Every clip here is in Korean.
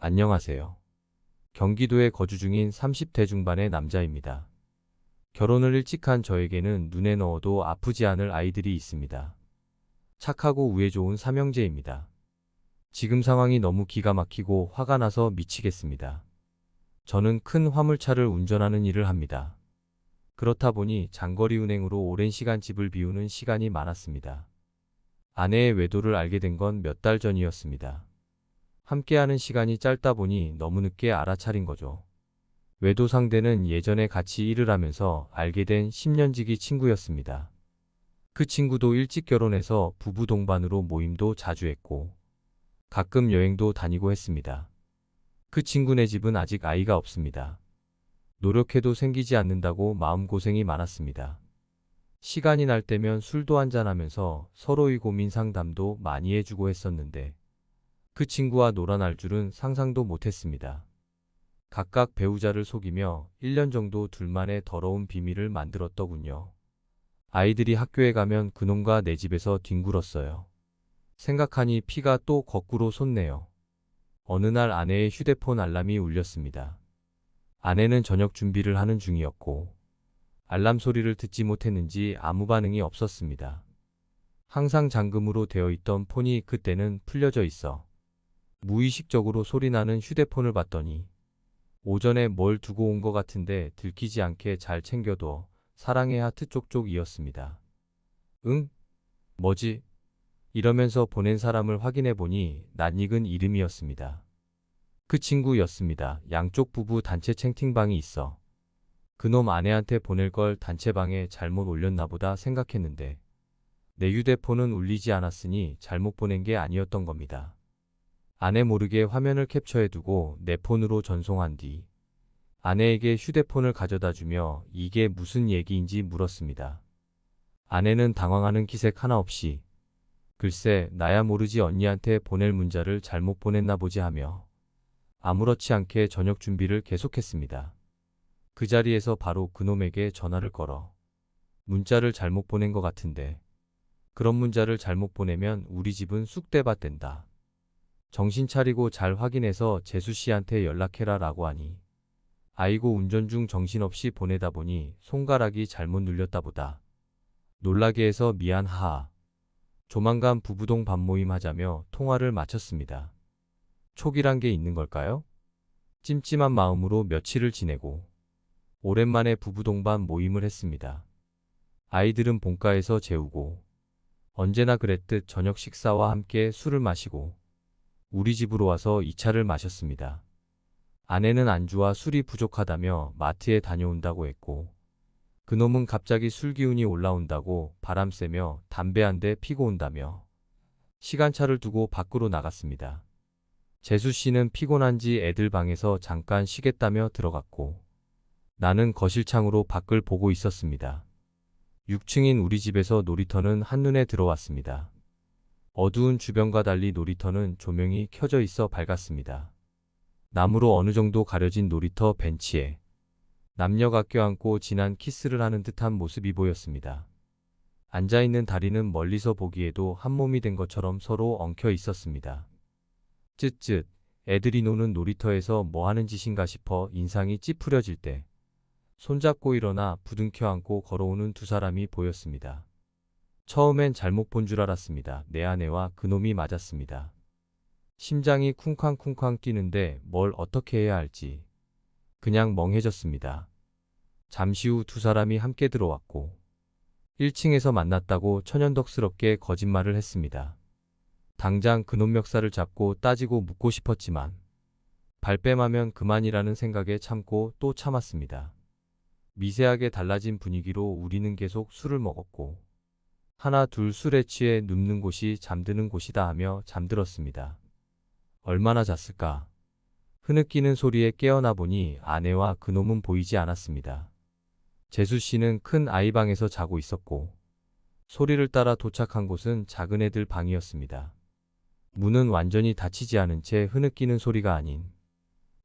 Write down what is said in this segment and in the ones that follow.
안녕하세요. 경기도에 거주 중인 30대 중반의 남자입니다. 결혼을 일찍 한 저에게는 눈에 넣어도 아프지 않을 아이들이 있습니다. 착하고 우애 좋은 삼형제입니다. 지금 상황이 너무 기가 막히고 화가 나서 미치겠습니다. 저는 큰 화물차를 운전하는 일을 합니다. 그렇다 보니 장거리 운행으로 오랜 시간 집을 비우는 시간이 많았습니다. 아내의 외도를 알게 된 건 몇 달 전이었습니다. 함께하는 시간이 짧다 보니 너무 늦게 알아차린 거죠. 외도 상대는 예전에 같이 일을 하면서 알게 된 10년지기 친구였습니다. 그 친구도 일찍 결혼해서 부부 동반으로 모임도 자주 했고 가끔 여행도 다니고 했습니다. 그 친구네 집은 아직 아이가 없습니다. 노력해도 생기지 않는다고 마음고생이 많았습니다. 시간이 날 때면 술도 한잔하면서 서로의 고민 상담도 많이 해주고 했었는데 그 친구와 놀아날 줄은 상상도 못했습니다. 각각 배우자를 속이며 1년 정도 둘만의 더러운 비밀을 만들었더군요. 아이들이 학교에 가면 그놈과 내 집에서 뒹굴었어요. 생각하니 피가 또 거꾸로 솟네요. 어느 날 아내의 휴대폰 알람이 울렸습니다. 아내는 저녁 준비를 하는 중이었고 알람 소리를 듣지 못했는지 아무 반응이 없었습니다. 항상 잠금으로 되어 있던 폰이 그때는 풀려져 있어 무의식적으로 소리나는 휴대폰을 봤더니 오전에 뭘 두고 온 것 같은데 들키지 않게 잘 챙겨둬 사랑의 하트 쪽쪽이었습니다. 응? 뭐지? 이러면서 보낸 사람을 확인해 보니 낯익은 이름이었습니다. 그 친구였습니다. 양쪽 부부 단체 채팅방이 있어. 그놈 아내한테 보낼 걸 단체방에 잘못 올렸나 보다 생각했는데 내 휴대폰은 울리지 않았으니 잘못 보낸 게 아니었던 겁니다. 아내 모르게 화면을 캡처해두고 내 폰으로 전송한 뒤 아내에게 휴대폰을 가져다 주며 이게 무슨 얘기인지 물었습니다. 아내는 당황하는 기색 하나 없이 글쎄 나야 모르지 언니한테 보낼 문자를 잘못 보냈나 보지 하며 아무렇지 않게 저녁 준비를 계속했습니다. 그 자리에서 바로 그놈에게 전화를 걸어 문자를 잘못 보낸 것 같은데 그런 문자를 잘못 보내면 우리 집은 쑥대밭 된다. 정신 차리고 잘 확인해서 재수 씨한테 연락해라 라고 하니 아이고 운전 중 정신없이 보내다 보니 손가락이 잘못 눌렸다 보다. 놀라게 해서 미안 하하. 조만간 부부동 밥모임 하자며 통화를 마쳤습니다. 촉이란 게 있는 걸까요? 찜찜한 마음으로 며칠을 지내고 오랜만에 부부동반 모임을 했습니다. 아이들은 본가에서 재우고 언제나 그랬듯 저녁 식사와 함께 술을 마시고 우리 집으로 와서 2차를 마셨습니다. 아내는 안주와 술이 부족하다며 마트에 다녀온다고 했고 그놈은 갑자기 술 기운이 올라온다고 바람 쐬며 담배 한 대 피고 온다며 시간차를 두고 밖으로 나갔습니다. 재수 씨는 피곤한지 애들 방에서 잠깐 쉬겠다며 들어갔고 나는 거실 창으로 밖을 보고 있었습니다. 6층인 우리 집에서 놀이터는 한눈에 들어왔습니다. 어두운 주변과 달리 놀이터는 조명이 켜져 있어 밝았습니다. 나무로 어느 정도 가려진 놀이터 벤치에 남녀가 껴안고 진한 키스를 하는 듯한 모습이 보였습니다. 앉아있는 다리는 멀리서 보기에도 한 몸이 된 것처럼 서로 엉켜 있었습니다. 쯧쯧, 애들이 노는 놀이터에서 뭐 하는 짓인가 싶어 인상이 찌푸려질 때 손잡고 일어나 부둥켜 안고 걸어오는 두 사람이 보였습니다. 처음엔 잘못 본 줄 알았습니다. 내 아내와 그놈이 맞았습니다. 심장이 쿵쾅쿵쾅 뛰는데 뭘 어떻게 해야 할지 그냥 멍해졌습니다. 잠시 후 두 사람이 함께 들어왔고 1층에서 만났다고 천연덕스럽게 거짓말을 했습니다. 당장 그놈 멱살을 잡고 따지고 묻고 싶었지만 발뺌하면 그만이라는 생각에 참고 또 참았습니다. 미세하게 달라진 분위기로 우리는 계속 술을 먹었고 하나 둘 술에 취해 눕는 곳이 잠드는 곳이다 하며 잠들었습니다. 얼마나 잤을까? 흐느끼는 소리에 깨어나 보니 아내와 그놈은 보이지 않았습니다. 재수 씨는 큰 아이방에서 자고 있었고 소리를 따라 도착한 곳은 작은 애들 방이었습니다. 문은 완전히 닫히지 않은 채 흐느끼는 소리가 아닌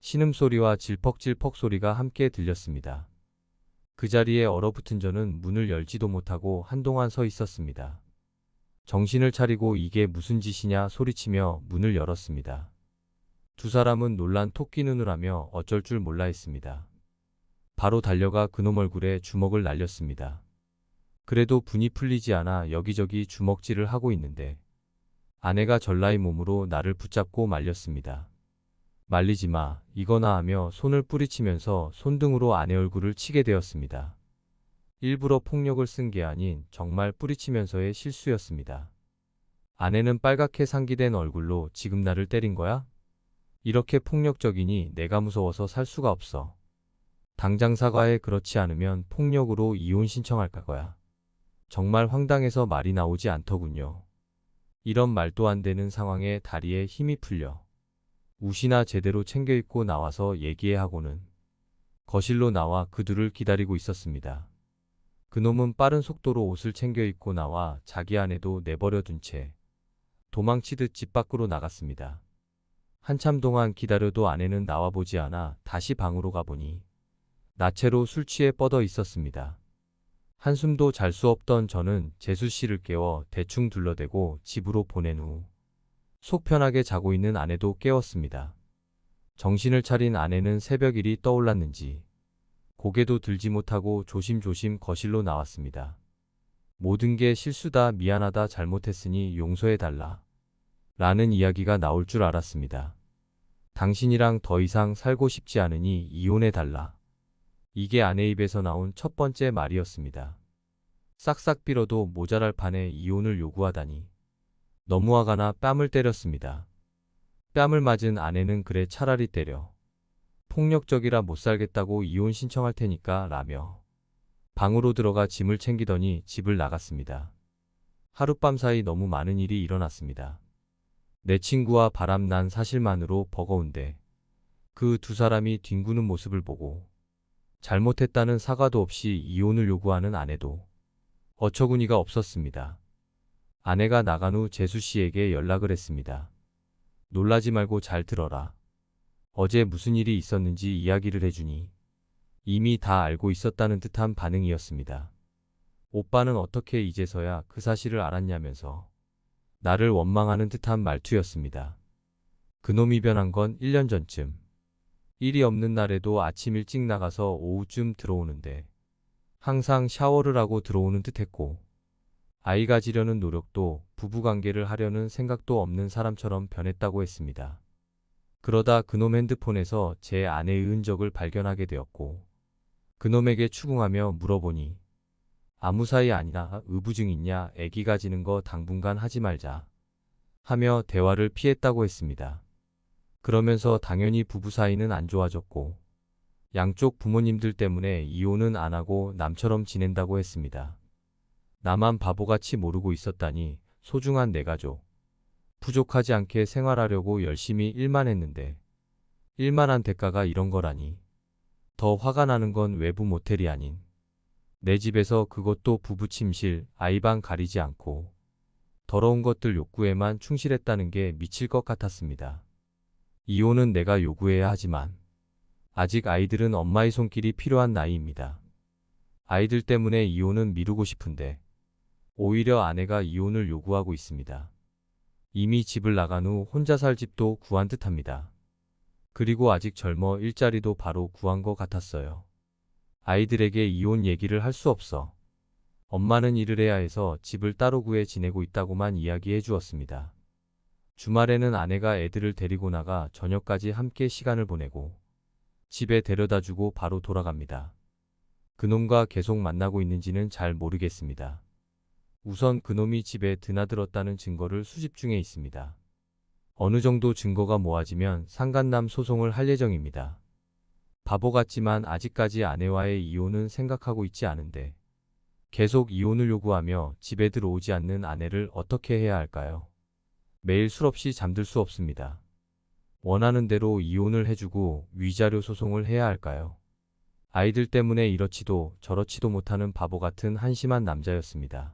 신음소리와 질퍽질퍽 소리가 함께 들렸습니다. 그 자리에 얼어붙은 저는 문을 열지도 못하고 한동안 서 있었습니다. 정신을 차리고 이게 무슨 짓이냐 소리치며 문을 열었습니다. 두 사람은 놀란 토끼 눈을 하며 어쩔 줄 몰라 했습니다. 바로 달려가 그놈 얼굴에 주먹을 날렸습니다. 그래도 분이 풀리지 않아 여기저기 주먹질을 하고 있는데 아내가 전라의 몸으로 나를 붙잡고 말렸습니다. 말리지 마, 이거나 하며 손을 뿌리치면서 손등으로 아내 얼굴을 치게 되었습니다. 일부러 폭력을 쓴 게 아닌 정말 뿌리치면서의 실수였습니다. 아내는 빨갛게 상기된 얼굴로 지금 나를 때린 거야? 이렇게 폭력적이니 내가 무서워서 살 수가 없어. 당장 사과해. 그렇지 않으면 폭력으로 이혼 신청할 거야. 정말 황당해서 말이 나오지 않더군요. 이런 말도 안 되는 상황에 다리에 힘이 풀려 옷이나 제대로 챙겨 입고 나와서 얘기해 하고는 거실로 나와 그 둘을 기다리고 있었습니다. 그놈은 빠른 속도로 옷을 챙겨 입고 나와 자기 아내도 내버려 둔 채 도망치듯 집 밖으로 나갔습니다. 한참 동안 기다려도 아내는 나와보지 않아 다시 방으로 가보니 나체로 술 취해 뻗어 있었습니다. 한숨도 잘 수 없던 저는 재수 씨를 깨워 대충 둘러대고 집으로 보낸 후 속 편하게 자고 있는 아내도 깨웠습니다. 정신을 차린 아내는 새벽 일이 떠올랐는지 고개도 들지 못하고 조심조심 거실로 나왔습니다. 모든 게 실수다, 미안하다, 잘못했으니 용서해달라 라는 이야기가 나올 줄 알았습니다. 당신이랑 더 이상 살고 싶지 않으니 이혼해달라. 이게 아내 입에서 나온 첫 번째 말이었습니다. 싹싹 빌어도 모자랄 판에 이혼을 요구하다니. 너무 화가 나 뺨을 때렸습니다. 뺨을 맞은 아내는 그래 차라리 때려. 폭력적이라 못 살겠다고 이혼 신청할 테니까 라며 방으로 들어가 짐을 챙기더니 집을 나갔습니다. 하룻밤 사이 너무 많은 일이 일어났습니다. 내 친구와 바람난 사실만으로 버거운데 그 두 사람이 뒹구는 모습을 보고 잘못했다는 사과도 없이 이혼을 요구하는 아내도 어처구니가 없었습니다. 아내가 나간 후 재수 씨에게 연락을 했습니다. 놀라지 말고 잘 들어라. 어제 무슨 일이 있었는지 이야기를 해주니 이미 다 알고 있었다는 듯한 반응이었습니다. 오빠는 어떻게 이제서야 그 사실을 알았냐면서 나를 원망하는 듯한 말투였습니다. 그놈이 변한 건 1년 전쯤. 일이 없는 날에도 아침 일찍 나가서 오후쯤 들어오는데 항상 샤워를 하고 들어오는 듯했고 아이 가지려는 노력도 부부관계를 하려는 생각도 없는 사람처럼 변했다고 했습니다. 그러다 그놈 핸드폰에서 제 아내의 흔적을 발견하게 되었고 그놈에게 추궁하며 물어보니 아무 사이 아니라 의부증 있냐, 애기 가지는 거 당분간 하지 말자 하며 대화를 피했다고 했습니다. 그러면서 당연히 부부 사이는 안 좋아졌고 양쪽 부모님들 때문에 이혼은 안 하고 남처럼 지낸다고 했습니다. 나만 바보같이 모르고 있었다니. 소중한 내 가족. 부족하지 않게 생활하려고 열심히 일만 했는데 일만 한 대가가 이런 거라니. 더 화가 나는 건 외부 모텔이 아닌 내 집에서, 그것도 부부 침실, 아이방 가리지 않고 더러운 것들 욕구에만 충실했다는 게 미칠 것 같았습니다. 이혼은 내가 요구해야 하지만 아직 아이들은 엄마의 손길이 필요한 나이입니다. 아이들 때문에 이혼은 미루고 싶은데 오히려 아내가 이혼을 요구하고 있습니다. 이미 집을 나간 후 혼자 살 집도 구한 듯합니다. 그리고 아직 젊어 일자리도 바로 구한 것 같았어요. 아이들에게 이혼 얘기를 할 수 없어. 엄마는 일을 해야 해서 집을 따로 구해 지내고 있다고만 이야기해 주었습니다. 주말에는 아내가 애들을 데리고 나가 저녁까지 함께 시간을 보내고 집에 데려다주고 바로 돌아갑니다. 그놈과 계속 만나고 있는지는 잘 모르겠습니다. 우선 그놈이 집에 드나들었다는 증거를 수집 중에 있습니다. 어느 정도 증거가 모아지면 상간남 소송을 할 예정입니다. 바보 같지만 아직까지 아내와의 이혼은 생각하고 있지 않은데 계속 이혼을 요구하며 집에 들어오지 않는 아내를 어떻게 해야 할까요? 매일 술 없이 잠들 수 없습니다. 원하는 대로 이혼을 해주고 위자료 소송을 해야 할까요? 아이들 때문에 이렇지도 저렇지도 못하는 바보 같은 한심한 남자였습니다.